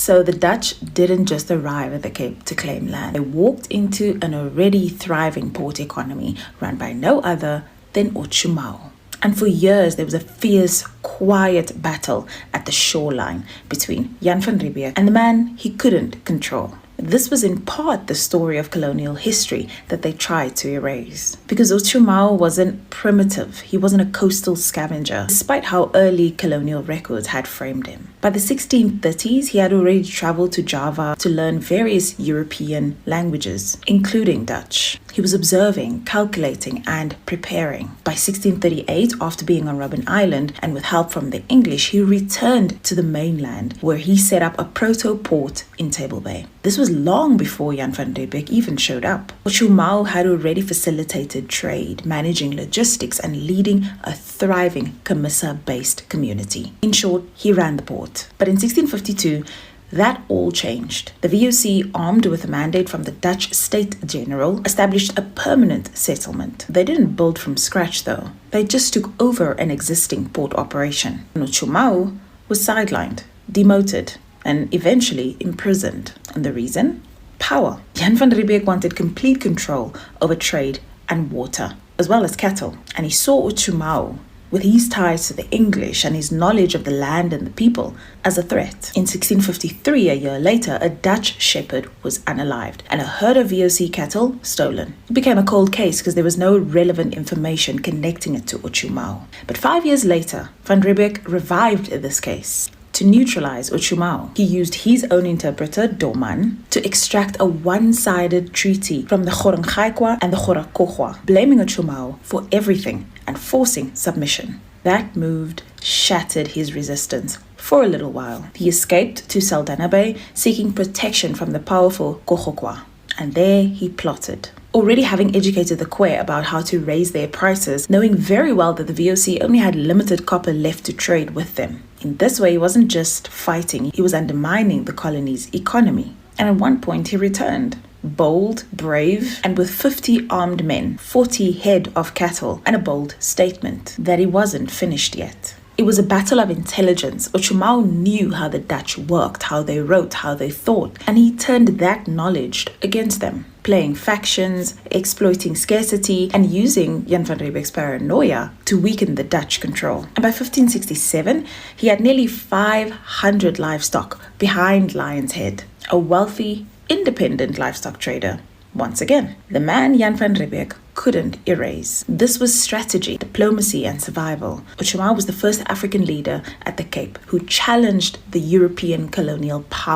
So the Dutch didn't just arrive at the Cape to claim land. They walked into an already thriving port economy run by no other than Otjomao. And for years, there was a fierce, quiet battle at the shoreline between Jan van Riebeeck and the man he couldn't control. This was in part the story of colonial history that they tried to erase. Because Otjomao wasn't primitive, he wasn't a coastal scavenger, despite how early colonial records had framed him. By the 1630s, he had already traveled to Java to learn various European languages, including Dutch. He was observing, calculating, and preparing. By 1638, after being on Robben Island and with help from the English, he returned to the mainland, where he set up a proto-port in Table Bay. This was long before Jan van Riebeeck even showed up. Otjomao had already facilitated trade, managing logistics, and leading a thriving Camissa-based community. In short, he ran the port. But in 1652, that all changed. The VOC, armed with a mandate from the Dutch State General, established a permanent settlement. They didn't build from scratch though. They just took over an existing port operation. Otjomao was sidelined, demoted, and eventually imprisoned. And the reason? Power. Jan van Riebeeck wanted complete control over trade and water, as well as cattle. And he saw Otjomao, with his ties to the English and his knowledge of the land and the people, as a threat. In 1653, a year later, a Dutch shepherd was unalived and a herd of VOC cattle stolen. It became a cold case because there was no relevant information connecting it to Otjomao. But 5 years later, Van Riebeeck revived this case. To neutralize Otjomao, he used his own interpreter, Doman, to extract a one-sided treaty from the Gorongaikwa and the Gorakogwa, blaming Otjomao for everything and forcing submission. That move shattered his resistance for a little while. He escaped to Saldanha Bay, seeking protection from the powerful Kogokwa. And there he plotted. Already having educated the Kwe about how to raise their prices, knowing very well that the VOC only had limited copper left to trade with them. In this way, he wasn't just fighting, he was undermining the colony's economy. And at one point, he returned. Bold, brave, and with 50 armed men, 40 head of cattle, and a bold statement that he wasn't finished yet. It was a battle of intelligence. Otjomao knew how the Dutch worked, how they wrote, how they thought, and he turned that knowledge against them, playing factions, exploiting scarcity, and using Jan van Riebeeck's paranoia to weaken the Dutch control. And by 1567, he had nearly 500 livestock behind Lion's Head, a wealthy, independent livestock trader. Once again, the man Jan van Riebeeck couldn't erase. This was strategy, diplomacy, and survival. Otjomao was the first African leader at the Cape who challenged the European colonial power.